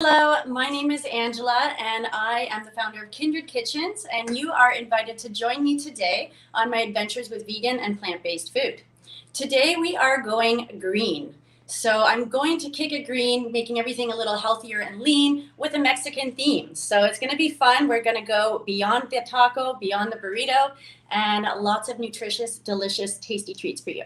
Hello, my name is Angela, and I am the founder of Kindred Kitchens, and you are invited to join me today on my adventures with vegan and plant-based food. Today we are going green. So I'm going to kick it green, making everything a little healthier and lean with a Mexican theme. So it's going to be fun. We're going to go beyond the taco, beyond the burrito, and lots of nutritious, delicious, tasty treats for you.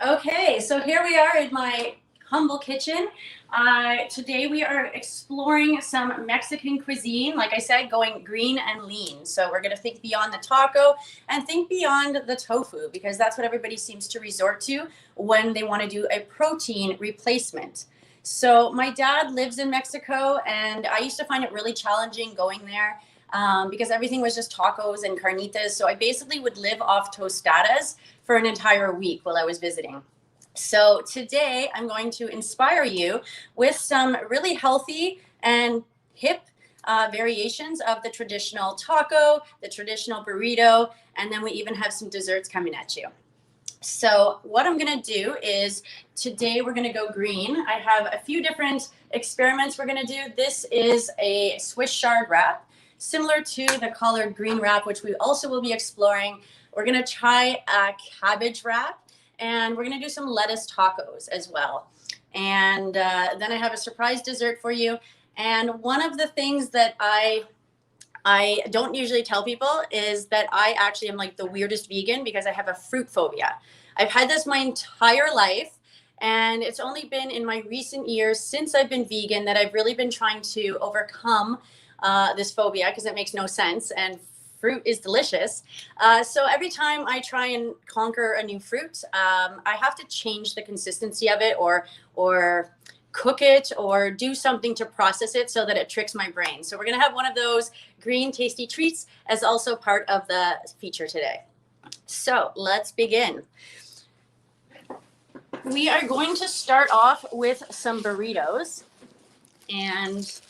Okay, so here we are in my humble kitchen. Today we are exploring some Mexican cuisine, like I said, going green and lean. So we're going to think beyond the taco and think beyond the tofu, because that's what everybody seems to resort to when they want to do a protein replacement. So my dad lives in Mexico, and I used to find it really challenging going there because everything was just tacos and carnitas. So I basically would live off tostadas for an entire week while I was visiting. So today I'm going to inspire you with some really healthy and hip variations of the traditional taco, the traditional burrito, and then we even have some desserts coming at you. So what I'm going to do is today we're going to go green. I have a few different experiments we're going to do. This is a Swiss chard wrap, similar to the collard green wrap, which we also will be exploring. We're going to try a cabbage wrap, and we're going to do some lettuce tacos as well. And then I have a surprise dessert for you. And one of the things that I don't usually tell people is that I actually am like the weirdest vegan because I have a fruit phobia. I've had this my entire life, and it's only been in my recent years since I've been vegan that I've really been trying to overcome this phobia, because it makes no sense, and fruit is delicious. So every time I try and conquer a new fruit, I have to change the consistency of it or cook it or do something to process it so that it tricks my brain. So we're going to have one of those green tasty treats as also part of the feature today. So let's begin. We are going to start off with some burritos, and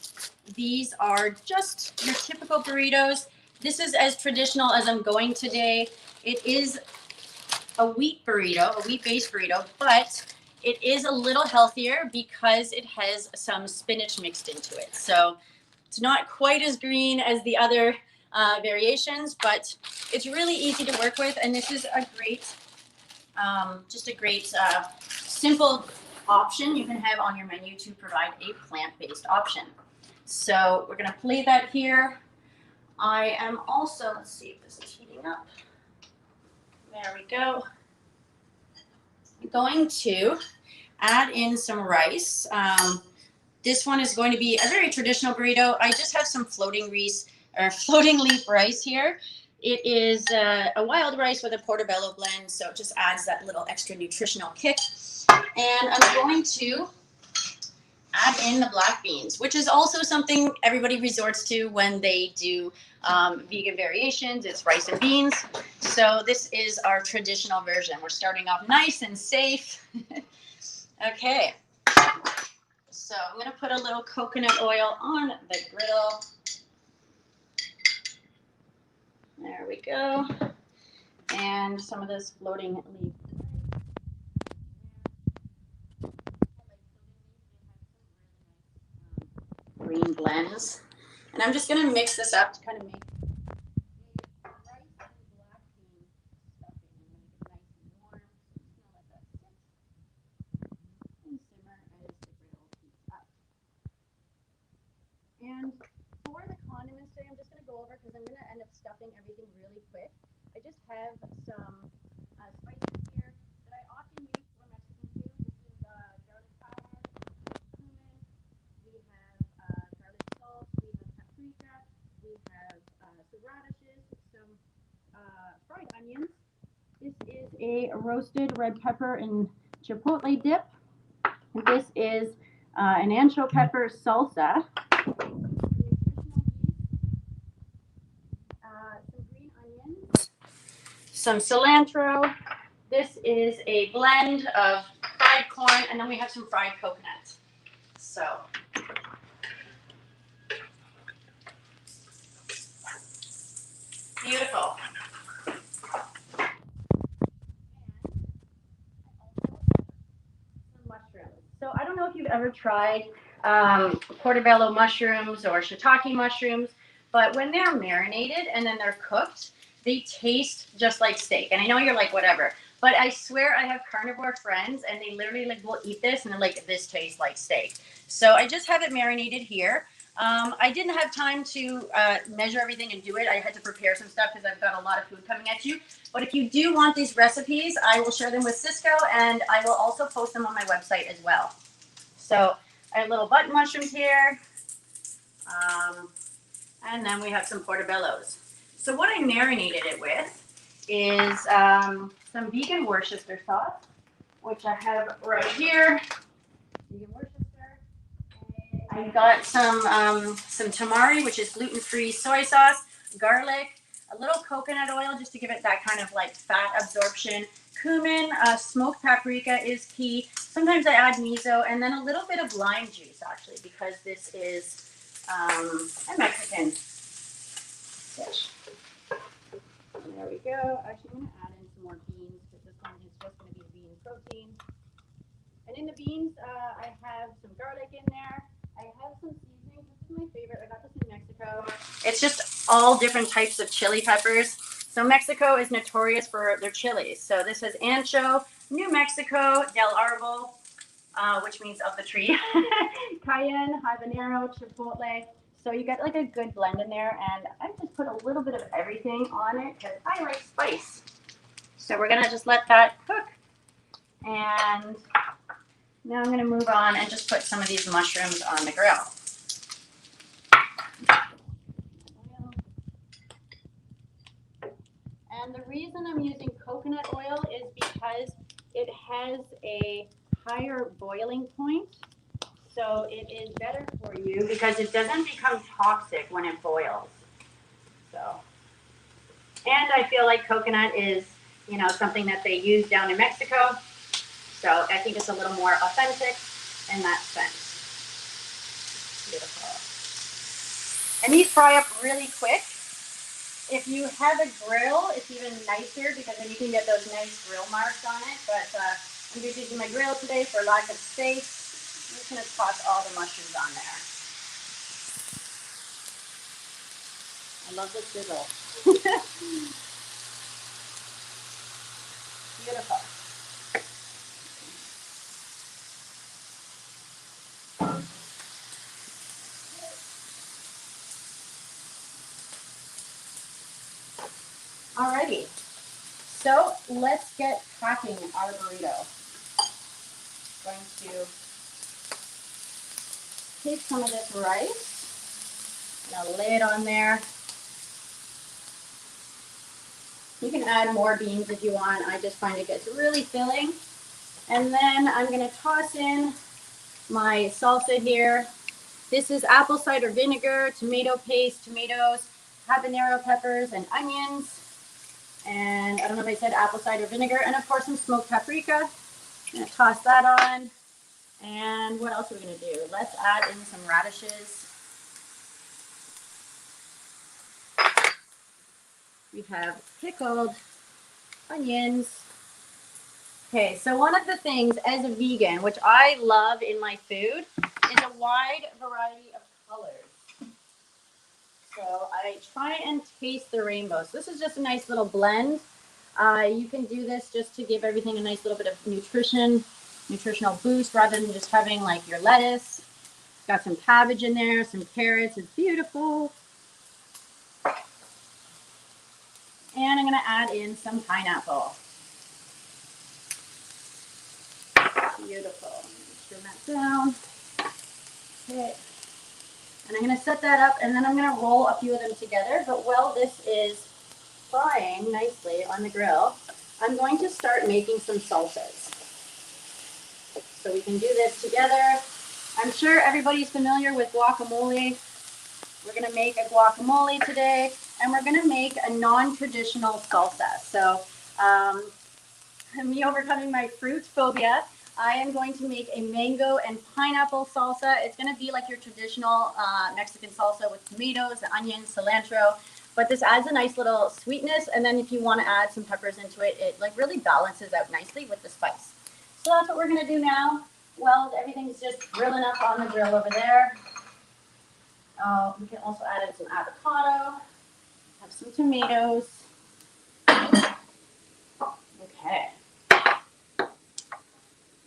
these are just your typical burritos. This is as traditional as I'm going today. It is a wheat burrito, a wheat-based burrito, but it is a little healthier because it has some spinach mixed into it. So it's not quite as green as the other variations, but it's really easy to work with. And this is a great, just a great simple option you can have on your menu to provide a plant-based option. So we're going to play that here. I am also, let's see if this is heating up. There we go. I'm going to add in some rice. This one is going to be a very traditional burrito. I just have some floating leaf rice here. It is a wild rice with a portobello blend, so it just adds that little extra nutritional kick. And I'm going to add in the black beans, which is also something everybody resorts to when they do vegan variations. It's rice and beans. So this is our traditional version. We're starting off nice and safe. Okay. So I'm going to put a little coconut oil on the griddle. There we go. And some of this floating leaf. Green blends. And I'm just going to mix this up to kind of make a roasted red pepper and chipotle dip. And this is an ancho pepper salsa. Some green onions, some cilantro. This is a blend of fried corn, and then we have some fried coconut. So, beautiful. Mushrooms. So I don't know if you've ever tried portobello mushrooms or shiitake mushrooms, but when they're marinated and then they're cooked, they taste just like steak. And I know you're like, whatever, but I swear I have carnivore friends and they literally like will eat this and they're like, this tastes like steak. So I just have it marinated here. I didn't have time to measure everything and do it. I had to prepare some stuff because I've got a lot of food coming at you. But if you do want these recipes, I will share them with Cisco, and I will also post them on my website as well. So I have little button mushrooms here. And then we have some portobellos. So what I marinated it with is some vegan Worcester sauce, which I have right here. Vegan Worcester. I got some tamari, which is gluten-free soy sauce, garlic, a little coconut oil just to give it that kind of like fat absorption. Cumin, smoked paprika is key. Sometimes I add miso, and then a little bit of lime juice actually, because this is a Mexican dish. And there we go. Actually, I'm going to add in some more beans because this one is just going to be bean protein. And in the beans, I have some garlic in there. I have some seasoning. This is my favorite. I got this in Mexico. It's just all different types of chili peppers. So Mexico is notorious for their chilies. So this is ancho, New Mexico, del árbol, which means of the tree, cayenne, habanero, chipotle. So you get like a good blend in there. And I just put a little bit of everything on it because I like spice. So we're going to just let that cook. And now I'm going to move on and just put some of these mushrooms on the grill. And the reason I'm using coconut oil is because it has a higher boiling point. So it is better for you because it doesn't become toxic when it boils. So, and I feel like coconut is, you know, something that they use down in Mexico. So I think it's a little more authentic in that sense. Beautiful. And these fry up really quick. If you have a grill, it's even nicer because then you can get those nice grill marks on it. But I'm just using my grill today for lack of space. I'm just going to toss all the mushrooms on there. I love the sizzle. Beautiful. Alrighty, so let's get cracking our burrito. Going to take some of this rice, and I'll lay it on there. You can add more beans if you want. I just find it gets really filling. And then I'm going to toss in my salsa here. This is apple cider vinegar, tomato paste, tomatoes, habanero peppers, and onions. And I don't know if I said apple cider vinegar, and of course some smoked paprika. I'm gonna toss that on. And what else are we gonna do? Let's add in some radishes. We have pickled onions. Okay, so one of the things as a vegan, which I love in my food, is a wide variety of colors. So I try and taste the rainbow. So this is just a nice little blend. You can do this just to give everything a nice little bit of nutritional boost rather than just having like your lettuce. Got some cabbage in there, some carrots. It's beautiful. And I'm going to add in some pineapple. Beautiful. Turn that down. Okay. And I'm going to set that up, and then I'm going to roll a few of them together. But while this is frying nicely on the grill, I'm going to start making some salsas. So we can do this together. I'm sure everybody's familiar with guacamole. We're going to make a guacamole today, and we're going to make a non-traditional salsa. So me overcoming my fruit phobia, I am going to make a mango and pineapple salsa. It's going to be like your traditional Mexican salsa with tomatoes, onions, cilantro, but this adds a nice little sweetness, and then if you want to add some peppers into it, it like really balances out nicely with the spice. So that's what we're going to do now. Well, everything's just grilling up on the grill over there. We can also add in some avocado, have some tomatoes. Okay.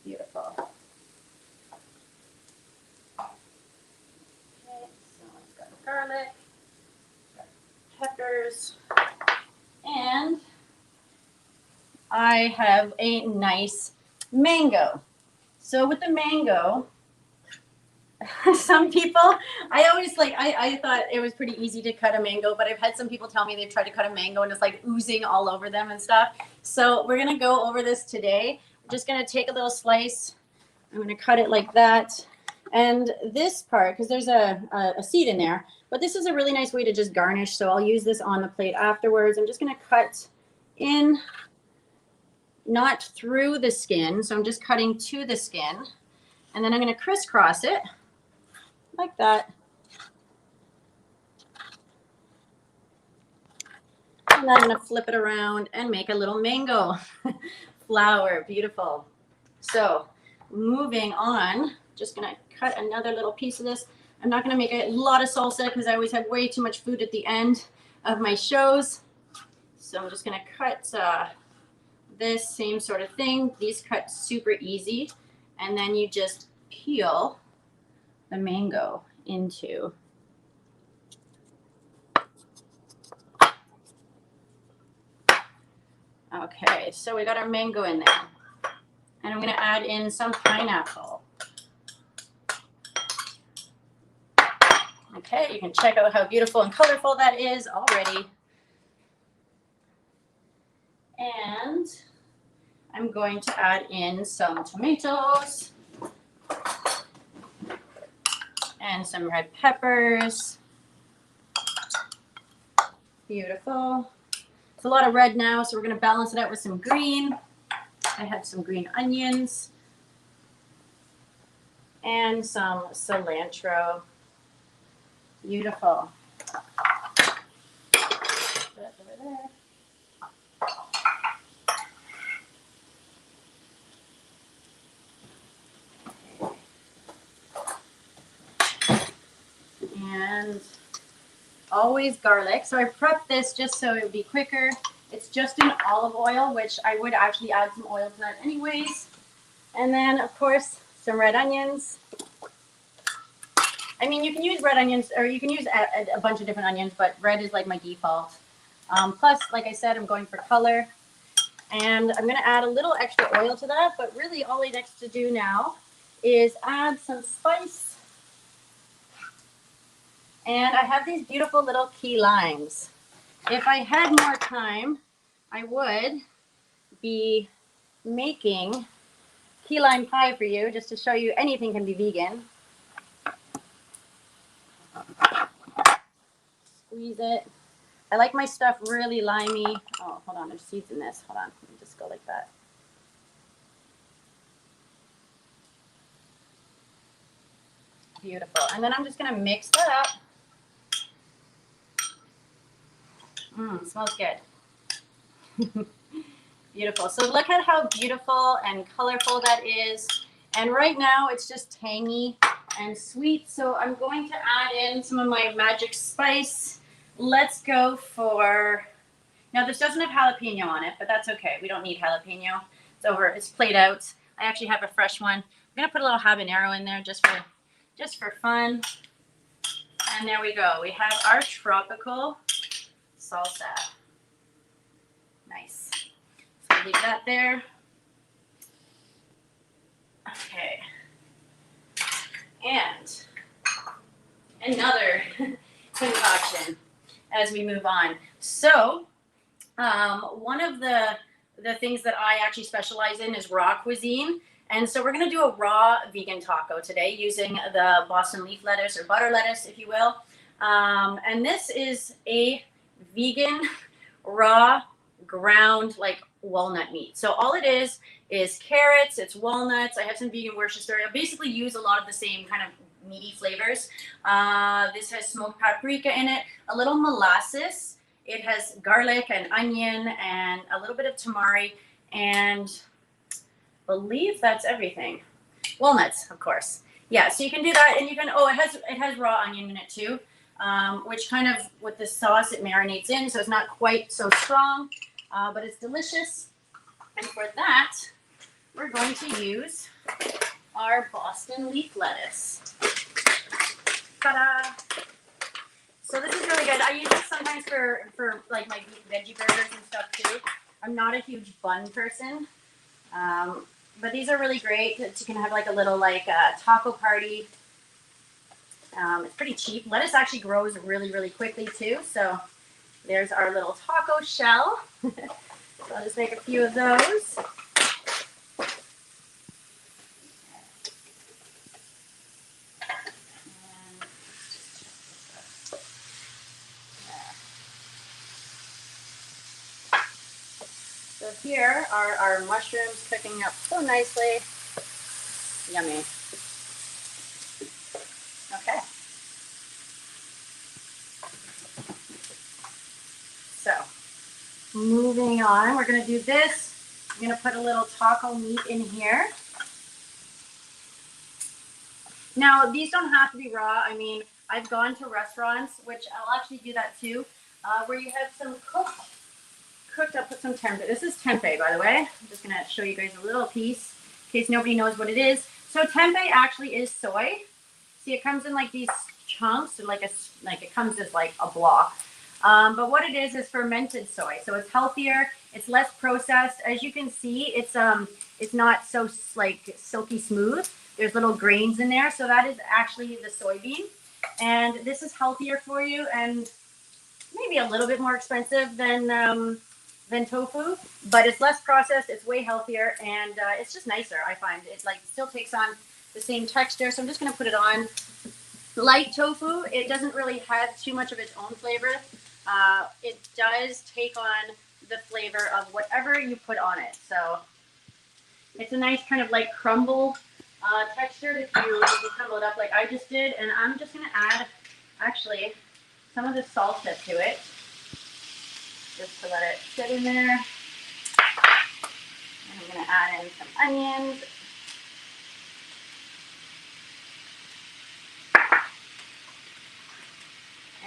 Beautiful. Okay, so I've got garlic, got peppers, and I have a nice mango. So with the mango, some people, I thought it was pretty easy to cut a mango, but I've had some people tell me they've tried to cut a mango and it's like oozing all over them and stuff. So we're going to go over this today. We're just going to take a little slice. I'm going to cut it like that. And this part, because there's a seed in there, but this is a really nice way to just garnish. So I'll use this on the plate afterwards. I'm just going to cut in, not through the skin. So I'm just cutting to the skin. And then I'm going to crisscross it like that. And then I'm going to flip it around and make a little mango flower. Beautiful. So moving on, just going to cut another little piece of this. I'm not going to make a lot of salsa because I always have way too much food at the end of my shows. So I'm just going to cut this same sort of thing. These cut super easy. And then you just peel the mango into. Okay, so we got our mango in there. And I'm going to add in some pineapple. Okay, you can check out how beautiful and colorful that is already. And I'm going to add in some tomatoes and some red peppers. Beautiful. It's a lot of red now, so we're going to balance it out with some green. I have some green onions and some cilantro. Beautiful. Put that over there. And always garlic. So I prepped this just so it would be quicker. It's just in olive oil, which I would actually add some oil to that anyways. And then, of course, some red onions. I mean, you can use red onions, or you can use a bunch of different onions, but red is like my default. Plus, like I said, I'm going for color. And I'm going to add a little extra oil to that, but really all I next to do now is add some spice. And I have these beautiful little key limes. If I had more time, I would be making key lime pie for you, just to show you anything can be vegan. Squeeze it. I like my stuff really limey. Oh, hold on, there's seeds in this. Hold on, let me just go like that. Beautiful. And then I'm just going to mix that up. Smells good. Beautiful. So look at how beautiful and colorful that is. And right now it's just tangy and sweet. So I'm going to add in some of my magic spice. Let's go for, now this doesn't have jalapeno on it, but that's okay. We don't need jalapeno. It's over, it's played out. I actually have a fresh one. I'm going to put a little habanero in there just for fun. And there we go. We have our tropical salsa. Nice. So leave that there. Okay. And another concoction as we move on. So one of the the things that I actually specialize in is raw cuisine. And so we're going to do a raw vegan taco today using the Boston leaf lettuce or butter lettuce, if you will. And this is a vegan raw ground like walnut meat. So all it is carrots, it's walnuts. I have some vegan Worcestershire. I basically use a lot of the same kind of meaty flavors. This has smoked paprika in it, a little molasses. It has garlic and onion and a little bit of tamari, and I believe that's everything. Walnuts, of course. Yeah, so you can do that, and you can. Oh, it has raw onion in it too, which kind of with the sauce it marinates in, so it's not quite so strong, but it's delicious. And for that, we're going to use our Boston leaf lettuce. Ta-da! So this is really good. I use it sometimes for like my veggie burgers and stuff too. I'm not a huge bun person, but these are really great. You can have like a little taco party. It's pretty cheap. Lettuce actually grows really, really quickly too. So there's our little taco shell. So I'll just make a few of those. So here are our mushrooms cooking up so nicely. Yummy. Okay. So moving on, we're going to do this. I'm going to put a little taco meat in here. Now, these don't have to be raw. I mean, I've gone to restaurants, which I'll actually do that too, where you have some cooked. I'll put some tempeh. This is tempeh, by the way. I'm just going to show you guys a little piece in case nobody knows what it is. So tempeh actually is soy. See, it comes in like these chunks, like it comes as like a block. But what it is fermented soy. So it's healthier. It's less processed. As you can see, it's not so like silky smooth. There's little grains in there. So that is actually the soybean. And this is healthier for you and maybe a little bit more expensive than tofu, but it's less processed, it's way healthier, and it's just nicer. I find it like still takes on the same texture. So I'm just going to put it on. Like tofu, it doesn't really have too much of its own flavor. It does take on the flavor of whatever you put on it. So it's a nice kind of like crumble texture if you crumble it up like I just did. And I'm just going to add actually some of the salsa to it, just to let it sit in there. And I'm going to add in some onions.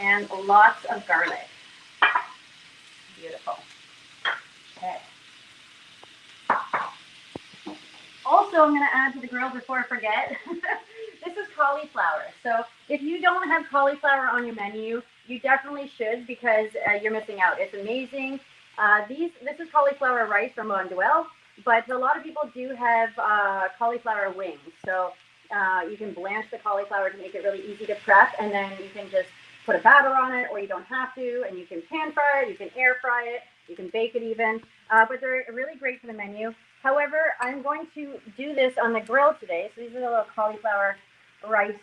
And lots of garlic. Beautiful. Okay. Also, I'm going to add to the grill before I forget. This is cauliflower. So if you don't have cauliflower on your menu, you definitely should, because you're missing out. It's amazing. This is cauliflower rice from Bonduelle, but a lot of people do have cauliflower wings. So you can blanch the cauliflower to make it really easy to prep, and then you can just put a batter on it, or you don't have to, and you can pan fry it, you can air fry it, you can bake it even, but they're really great for the menu. However, I'm going to do this on the grill today. So these are the little cauliflower rice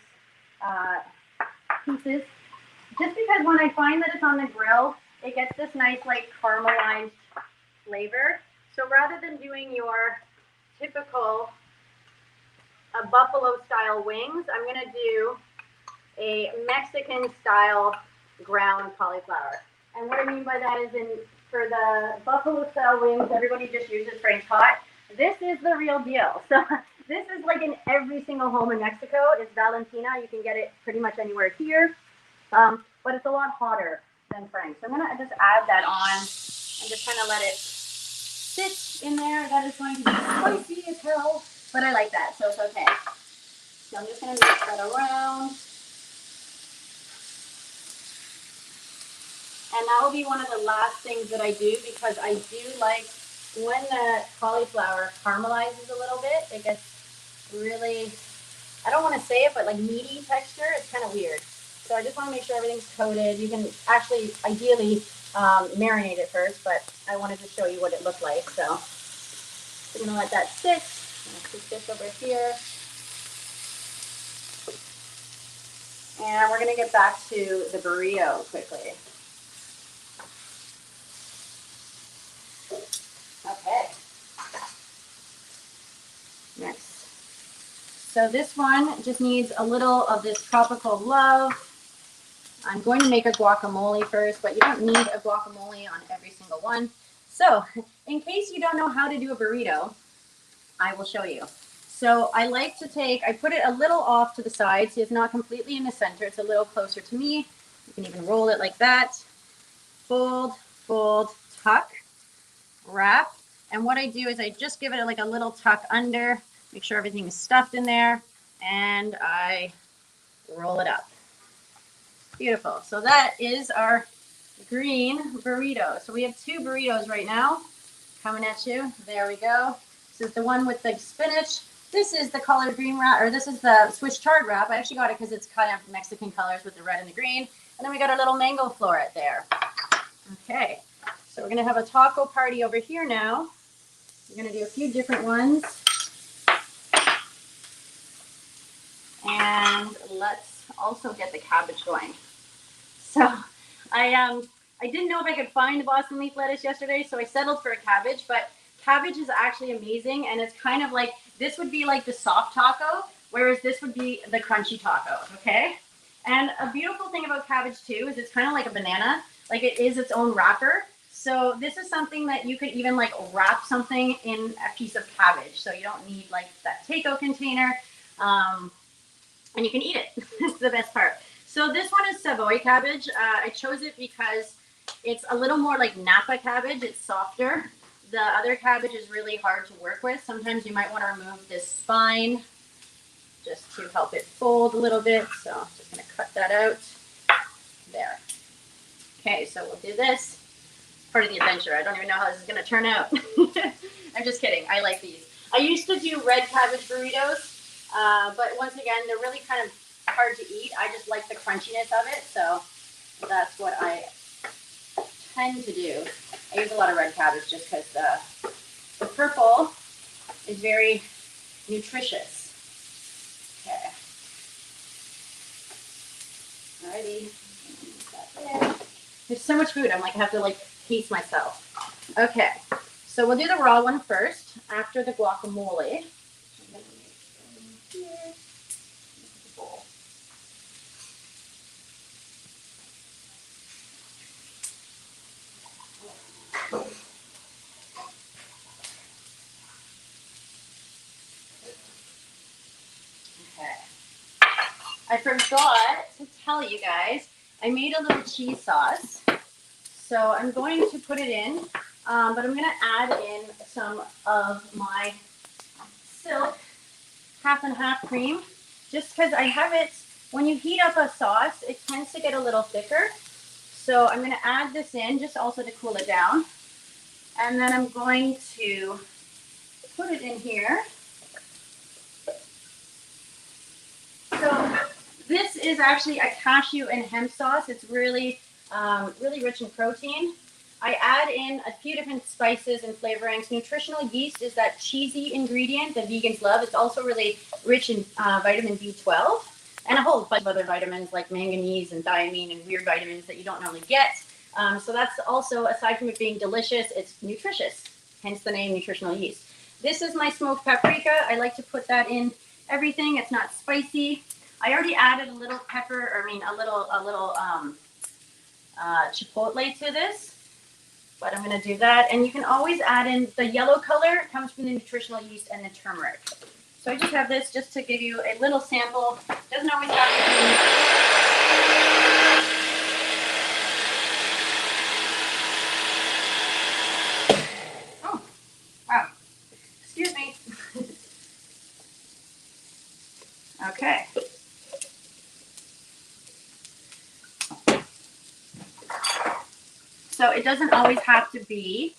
pieces. Just because when I find that it's on the grill, it gets this nice like caramelized flavor. So rather than doing your typical buffalo style wings, I'm going to do a Mexican style ground cauliflower. And what I mean by that is for the buffalo style wings, everybody just uses Frank's Hot. This is the real deal. So this is like in every single home in Mexico. It's Valentina. You can get it pretty much anywhere here. But it's a lot hotter than Frank's. So I'm going to just add that on and just kind of let it sit in there. That is going to be spicy as hell, but I like that, so it's okay. So I'm just going to mix that around. And that will be one of the last things that I do, because I do like when the cauliflower caramelizes a little bit, it gets really, I don't want to say it, but like meaty texture. It's kind of weird. So I just want to make sure everything's coated. You can actually, ideally, marinate it first, but I wanted to show you what it looked like. So we're going to let that sit. I'm going to put this over here. And we're going to get back to the burrito quickly. Okay. Next. So this one just needs a little of this tropical love. I'm going to make a guacamole first, but you don't need a guacamole on every single one. So in case you don't know how to do a burrito, I will show you. So I like to I put it a little off to the side, so it's not completely in the center. It's a little closer to me. You can even roll it like that. Fold, fold, tuck, wrap. And what I do is I just give it like a little tuck under, make sure everything is stuffed in there, and I roll it up. Beautiful. So that is our green burrito. So we have 2 burritos right now coming at you. There we go. This is the one with the spinach. This is the collard green wrap, or this is the Swiss chard wrap. I actually got it because it's kind of Mexican colors with the red and the green. And then we got a little mango floret there. Okay. So we're going to have a taco party over here now. We're going to do a few different ones. And let's also get the cabbage going. So I didn't know if I could find Boston leaf lettuce yesterday, so I settled for a cabbage, but cabbage is actually amazing, and it's kind of like, this would be like the soft taco, whereas this would be the crunchy taco, okay? And a beautiful thing about cabbage too is it's kind of like a banana, like it is its own wrapper. So this is something that you could even like wrap something in a piece of cabbage, so you don't need like that takeout container, and you can eat it. That's the best part. So this one is Savoy cabbage. I chose it because it's a little more like Napa cabbage. It's softer. The other cabbage is really hard to work with. Sometimes you might want to remove this spine just to help it fold a little bit. So I'm just going to cut that out. There. Okay, so we'll do this. Part of the adventure. I don't even know how this is going to turn out. I'm just kidding. I like these. I used to do red cabbage burritos, but once again, they're really kind of hard to eat. I just like the crunchiness of it, so that's what I tend to do. I use a lot of red cabbage just because the purple is very nutritious. Okay. Alrighty. There's so much food. I'm like, I have to like pace myself. Okay. So we'll do the raw one first after the guacamole. I forgot to tell you guys, I made a little cheese sauce. So I'm going to put it in, but I'm going to add in some of my Silk half and half cream, just because I have it, when you heat up a sauce, it tends to get a little thicker. So I'm going to add this in just also to cool it down. And then I'm going to put it in here. So this is actually a cashew and hemp sauce. It's really, really rich in protein. I add in a few different spices and flavorings. Nutritional yeast is that cheesy ingredient that vegans love. It's also really rich in vitamin B12 and a whole bunch of other vitamins like manganese and thiamine and weird vitamins that you don't normally get. So that's also, aside from it being delicious, it's nutritious, hence the name nutritional yeast. This is my smoked paprika. I like to put that in everything. It's not spicy. I already added a little pepper, or a little chipotle to this, but I'm going to do that. And you can always add in the yellow color. It comes from the nutritional yeast and the turmeric. So I just have this just to give you a little sample. Doesn't always have to be. Oh, wow. Excuse me. Okay. So it doesn't always have to be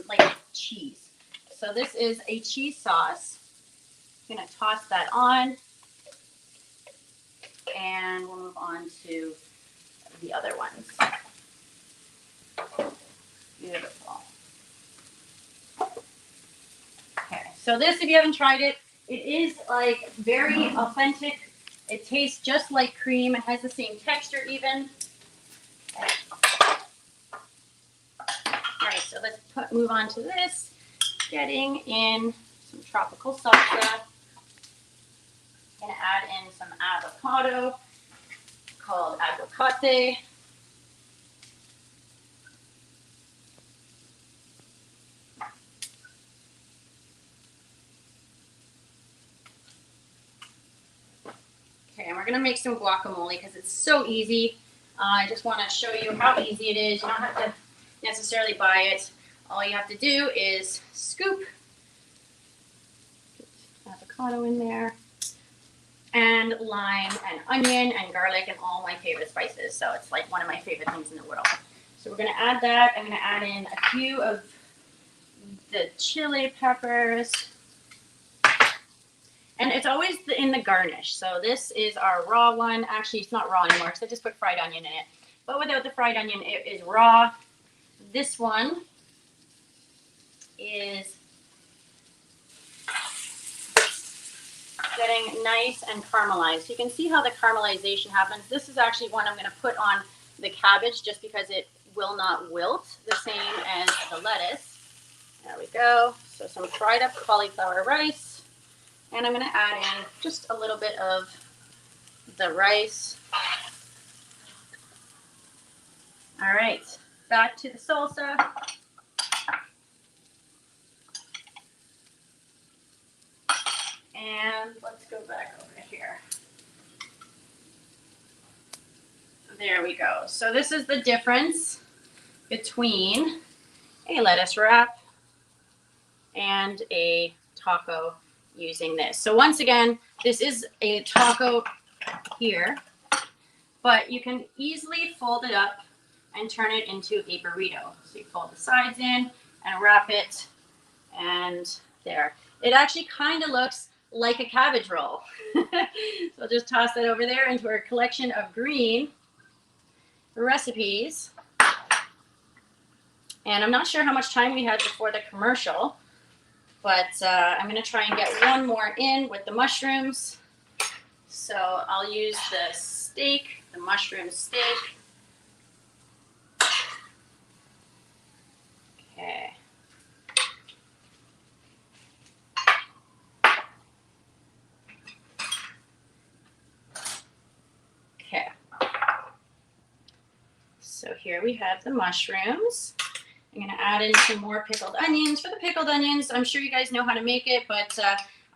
like cheese. So this is a cheese sauce. I'm gonna toss that on, and we'll move onto the other ones. Beautiful. Okay, so this, if you haven't tried it, it is like very authentic. It tastes just like cream. It has the same texture even. All right, so let's move on to this. Getting in some tropical salsa. Gonna add in some avocado called aguacate. Okay, and we're gonna make some guacamole because it's so easy. I just want to show you how easy it is. You don't have to necessarily buy it. All you have to do is scoop avocado in there, and lime and onion and garlic and all my favorite spices. So it's like one of my favorite things in the world. So we're gonna add that. I'm gonna add in a few of the chili peppers. And it's always in the garnish. So this is our raw one. Actually, it's not raw anymore because I just put fried onion in it. But without the fried onion, it is raw. This one is getting nice and caramelized. So you can see how the caramelization happens. This is actually one I'm going to put on the cabbage just because it will not wilt the same as the lettuce. There we go. So some fried up cauliflower rice. And I'm going to add in just a little bit of the rice. All right, back to the salsa. And let's go back over here. There we go. So this is the difference between a lettuce wrap and a taco using this. So once again, this is a taco here, but you can easily fold it up and turn it into a burrito. So you fold the sides in and wrap it, and there. It actually kind of looks like a cabbage roll. So I'll just toss that over there into our collection of green recipes. And I'm not sure how much time we had before the commercial, but I'm going to try and get one more in with the mushrooms. So I'll use the steak, the mushroom steak. Okay. Okay. So here we have the mushrooms. I'm going to add in some more pickled onions. For the pickled onions, I'm sure you guys know how to make it, but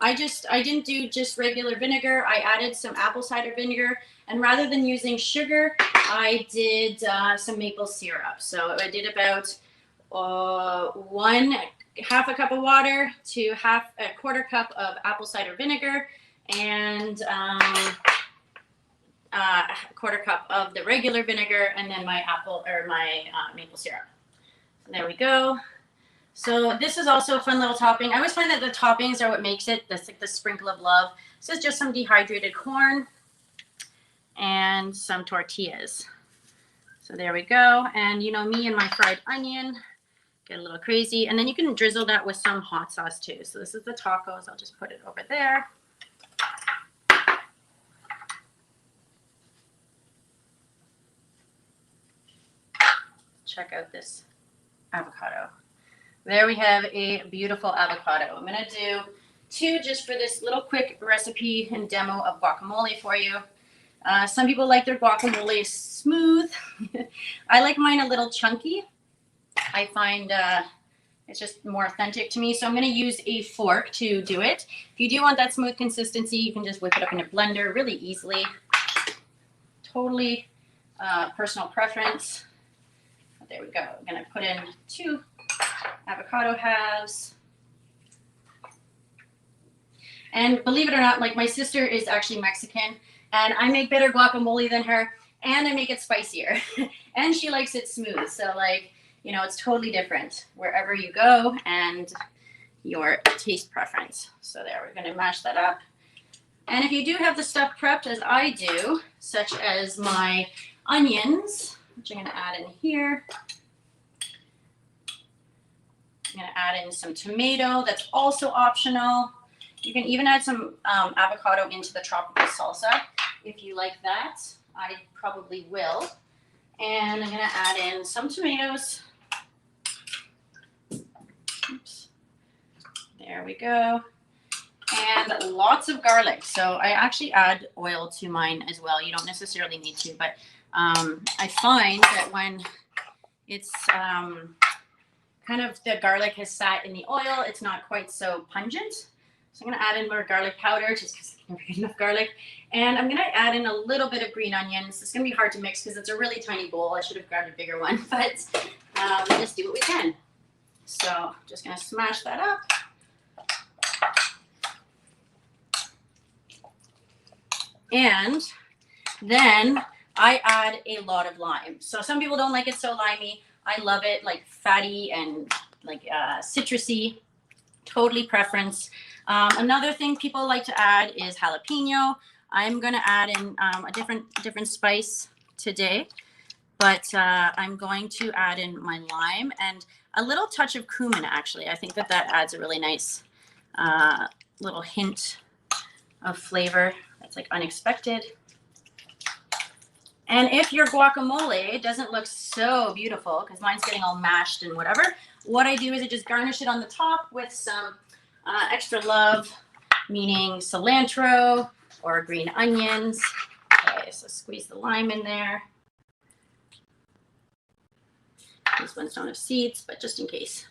I didn't do just regular vinegar. I added some apple cider vinegar, and rather than using sugar, I did some maple syrup. So I did about half a cup of water to a quarter cup of apple cider vinegar, and a quarter cup of the regular vinegar, and then my maple syrup. There we go. So this is also a fun little topping. I always find that the toppings are what makes it. That's like the sprinkle of love. So it's just some dehydrated corn and some tortillas. So there we go. And you know me and my fried onion, get a little crazy. And then you can drizzle that with some hot sauce too. So this is the tacos. I'll just put it over there. Check out this avocado. There we have a beautiful avocado. I'm going to do 2 just for this little quick recipe and demo of guacamole for you. Some people like their guacamole smooth. I like mine a little chunky. I find it's just more authentic to me. So I'm going to use a fork to do it. If you do want that smooth consistency, you can just whip it up in a blender really easily. Totally personal preference. There we go. I'm going to put in 2 avocado halves. And believe it or not, like my sister is actually Mexican, and I make better guacamole than her, and I make it spicier. And she likes it smooth. So like, you know, it's totally different wherever you go and your taste preference. So there, we're going to mash that up. And if you do have the stuff prepped as I do, such as my onions, which I'm going to add in here. I'm going to add in some tomato. That's also optional. You can even add some avocado into the tropical salsa if you like that. I probably will. And I'm going to add in some tomatoes. Oops. There we go. And lots of garlic. So I actually add oil to mine as well. You don't necessarily need to, but I find that when it's kind of the garlic has sat in the oil, it's not quite so pungent. So I'm going to add in more garlic powder just because I never get enough garlic. And I'm going to add in a little bit of green onions. It's going to be hard to mix because it's a really tiny bowl. I should have grabbed a bigger one, but just do what we can. So just going to smash that up. And then I add a lot of lime. So some people don't like it so limey. I love it like fatty and like citrusy, totally preference. Another thing people like to add is jalapeno. I'm going to add in a different spice today, but I'm going to add in my lime and a little touch of cumin, actually. I think that adds a really nice little hint of flavor that's like unexpected. And if your guacamole doesn't look so beautiful, because mine's getting all mashed and whatever, what I do is I just garnish it on the top with some extra love, meaning cilantro or green onions. Okay, so squeeze the lime in there. These ones don't have seeds, but just in case.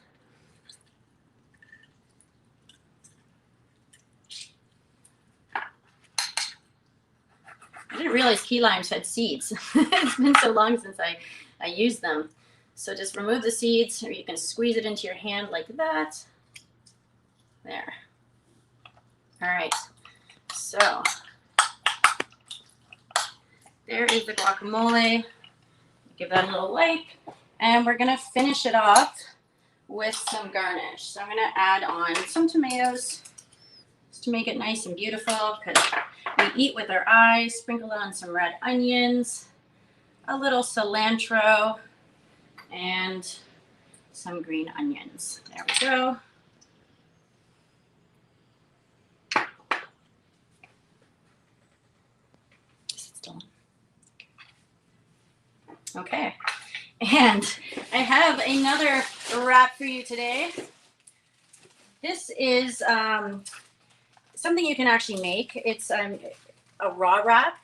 I didn't realize key limes had seeds. It's been so long since I used them. So just remove the seeds, or you can squeeze it into your hand like that. There. All right. So there is the guacamole. Give that a little wipe. And we're going to finish it off with some garnish. So I'm going to add on some tomatoes just to make it nice and beautiful, because we eat with our eyes. Sprinkle on some red onions, a little cilantro, and some green onions. There we go. Okay. And I have another wrap for you today. This is something you can actually make. It's a raw wrap.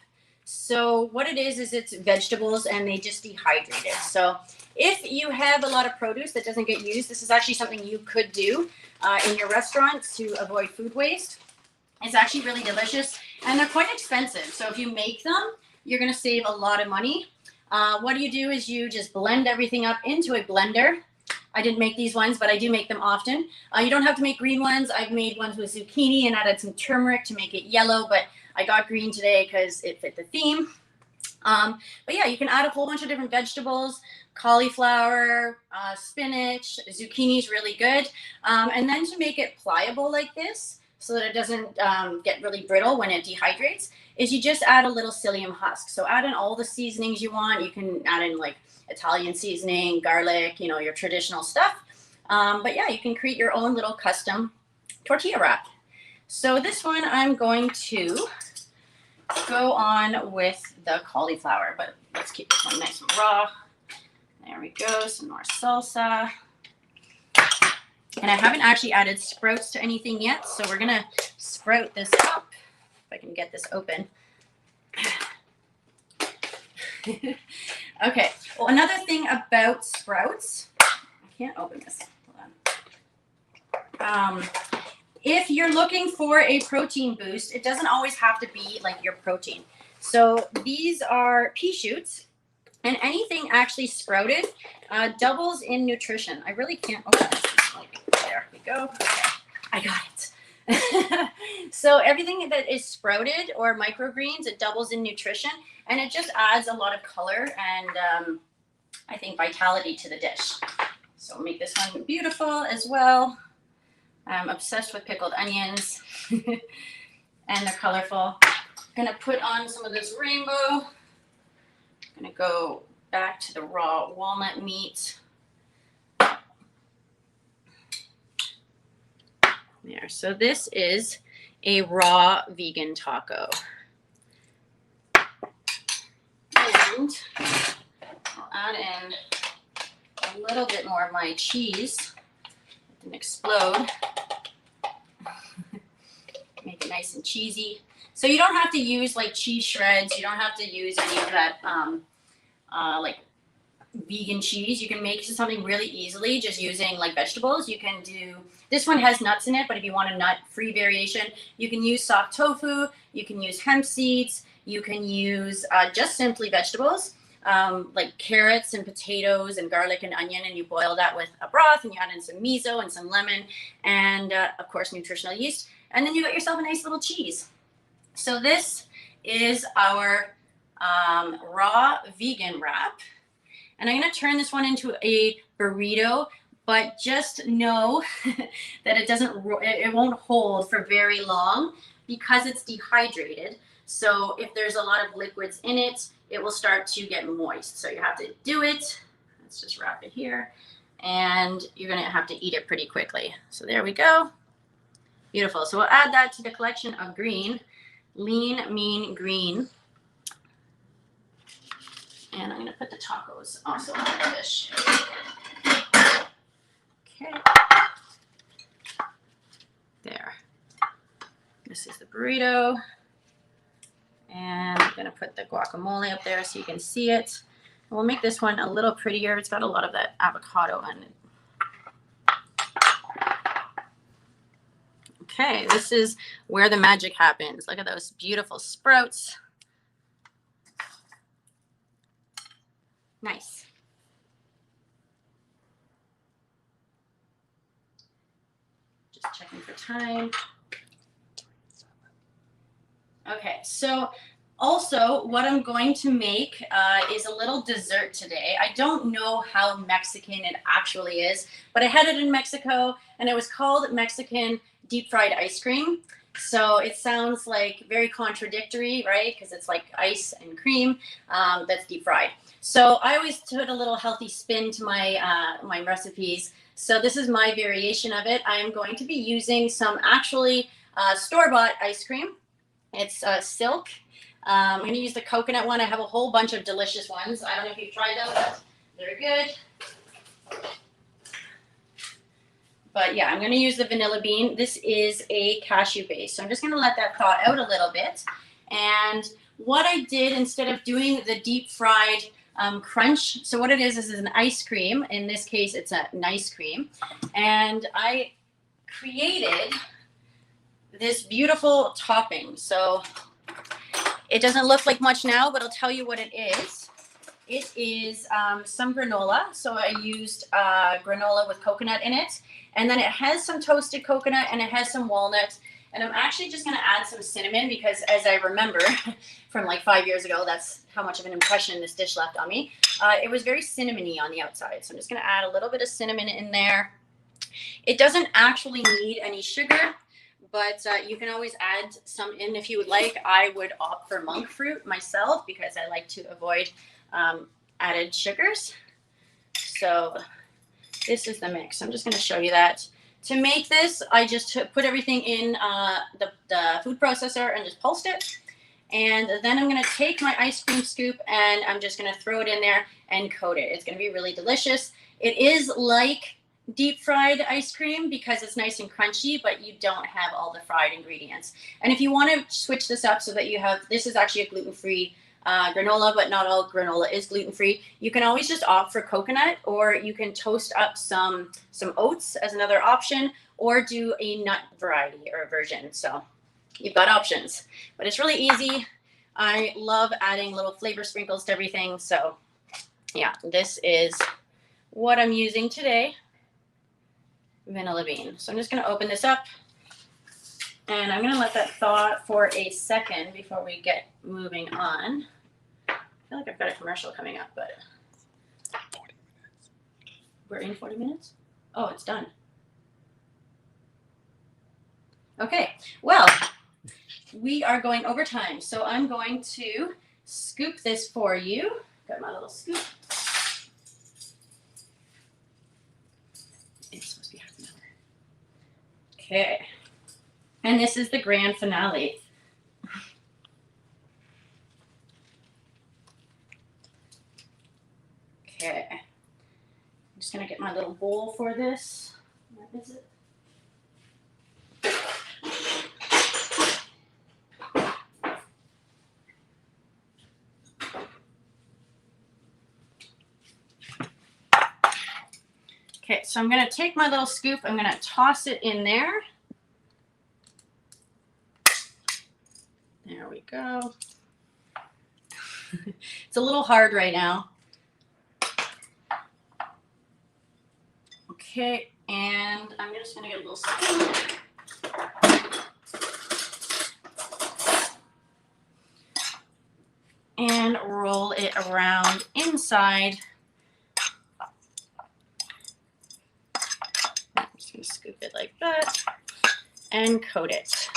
So what it is it's vegetables and they just dehydrate it. So if you have a lot of produce that doesn't get used, this is actually something you could do in your restaurant to avoid food waste. It's actually really delicious and they're quite expensive. So if you make them, you're going to save a lot of money. What you do is you just blend everything up into a blender. I didn't make these ones, but I do make them often. You don't have to make green ones. I've made ones with zucchini and added some turmeric to make it yellow, but I got green today because it fit the theme. But yeah, you can add a whole bunch of different vegetables, cauliflower, spinach, zucchini is really good. And then to make it pliable like this, so that it doesn't get really brittle when it dehydrates, is you just add a little psyllium husk. So add in all the seasonings you want. You can add in like Italian seasoning, garlic, your traditional stuff. But yeah, you can create your own little custom tortilla wrap. So this one I'm going to go on with the cauliflower, but let's keep this one nice and raw. There we go, some more salsa. And I haven't actually added sprouts to anything yet, so we're gonna sprout this up. If I can get this open. Okay, well, another thing about sprouts, I can't open this, hold on. If you're looking for a protein boost, it doesn't always have to be like your protein. So these are pea shoots, and anything actually sprouted doubles in nutrition. I really can't open this. There we go. Okay, I got it. So everything that is sprouted or microgreens, it doubles in nutrition, and it just adds a lot of color and I think vitality to the dish. So we'll make this one beautiful as well. I'm obsessed with pickled onions. and they're colorful. I'm gonna put on some of this rainbow. I'm gonna go back to the raw walnut meat. There, so this is a raw vegan taco. And I'll add in a little bit more of my cheese. It didn't explode. Make it nice and cheesy. So you don't have to use like cheese shreds. You don't have to use any of that like vegan cheese. You can make something really easily just using like vegetables. You can do, this one has nuts in it, but if you want a nut-free variation, you can use soft tofu, you can use hemp seeds, you can use just simply vegetables, like carrots and potatoes and garlic and onion, and you boil that with a broth, and you add in some miso and some lemon, and of course nutritional yeast, and then you got yourself a nice little cheese. So this is our raw vegan wrap. And I'm going to turn this one into a burrito, but just know that it won't hold for very long because it's dehydrated. So if there's a lot of liquids in it, it will start to get moist. So you have to do it. Let's just wrap it here. And you're going to have to eat it pretty quickly. So there we go. Beautiful. So we'll add that to the collection of green, lean, mean green. And I'm going to put the tacos also on the dish. Okay. There. This is the burrito. And I'm going to put the guacamole up there so you can see it. And we'll make this one a little prettier. It's got a lot of that avocado in it. Okay, this is where the magic happens. Look at those beautiful sprouts. Nice. Just checking for time. Okay, so also what I'm going to make is a little dessert today. I don't know how Mexican it actually is, but I had it in Mexico and it was called Mexican deep fried ice cream. So it sounds like very contradictory, right? Because it's like ice and cream that's deep fried. So I always put a little healthy spin to my my recipes. So this is my variation of it. I am going to be using some actually store-bought ice cream. It's Silk. I'm going to use the coconut one. I have a whole bunch of delicious ones. I don't know if you've tried them, but they're good. But yeah, I'm going to use the vanilla bean. This is a cashew base. So I'm just going to let that thaw out a little bit. And what I did instead of doing the deep fried crunch, so what it is an ice cream. In this case, it's a nice cream. And I created this beautiful topping. So it doesn't look like much now, but I'll tell you what it is. It is some granola. So I used granola with coconut in it. And then it has some toasted coconut and it has some walnuts. And I'm actually just going to add some cinnamon because as I remember from like 5 years ago, that's how much of an impression this dish left on me. It was very cinnamony on the outside. So I'm just going to add a little bit of cinnamon in there. It doesn't actually need any sugar, but you can always add some in if you would like. I would opt for monk fruit myself because I like to avoid added sugars. So this is the mix. I'm just going to show you that. To make this, I just put everything in the food processor and just pulsed it. And then I'm going to take my ice cream scoop and I'm just going to throw it in there and coat it. It's going to be really delicious. It is like deep fried ice cream because it's nice and crunchy, but you don't have all the fried ingredients. And if you want to switch this up so that you have, this is actually a gluten-free granola, but not all granola is gluten-free. You can always just opt for coconut, or you can toast up some oats as another option, or do a nut variety or version. So you've got options, but it's really easy. I love adding little flavor sprinkles to everything. So yeah, this is what I'm using today. Vanilla bean. So I'm just going to open this up and I'm going to let that thaw for a second before we get moving on. I feel like I've got a commercial coming up, but 40 minutes. We're in 40 minutes? Oh, it's done. Okay, well, we are going over time. So I'm going to scoop this for you. Got my little scoop. It's supposed to be half an hour. Okay. And this is the grand finale. Okay. I'm just going to get my little bowl for this. Where is it? Okay, so I'm going to take my little scoop. I'm going to toss it in there. There we go. It's a little hard right now. Okay, and I'm just going to get a little spoon. And roll it around inside. I'm just going to scoop it like that and coat it.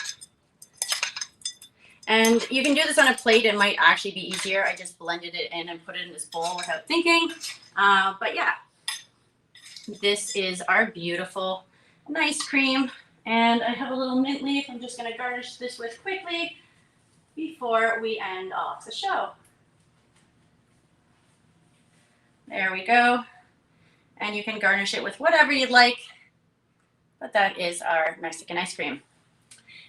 And you can do this on a plate. It might actually be easier. I just blended it in and put it in this bowl without thinking. But yeah, this is our beautiful nice cream. And I have a little mint leaf I'm just going to garnish this with quickly before we end off the show. There we go. And you can garnish it with whatever you'd like. But that is our Mexican ice cream.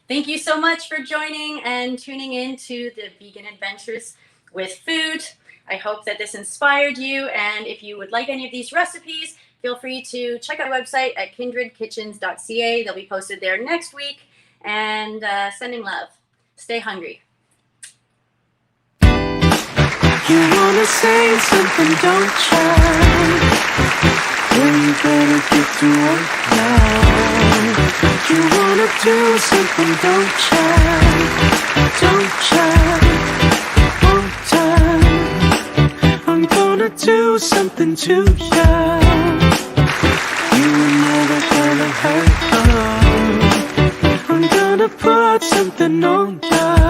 Thank you so much for joining and tuning in to the Vegan Adventures with Food. I hope that this inspired you. And if you would like any of these recipes, feel free to check out our website at kindredkitchens.ca. They'll be posted there next week. And sending love. Stay hungry. You wanna say something, don't try. You better get to work now. You wanna do something, don't try. Don't try. One time, I'm gonna do something to you. You were never gonna hurt. I'm gonna put something on you.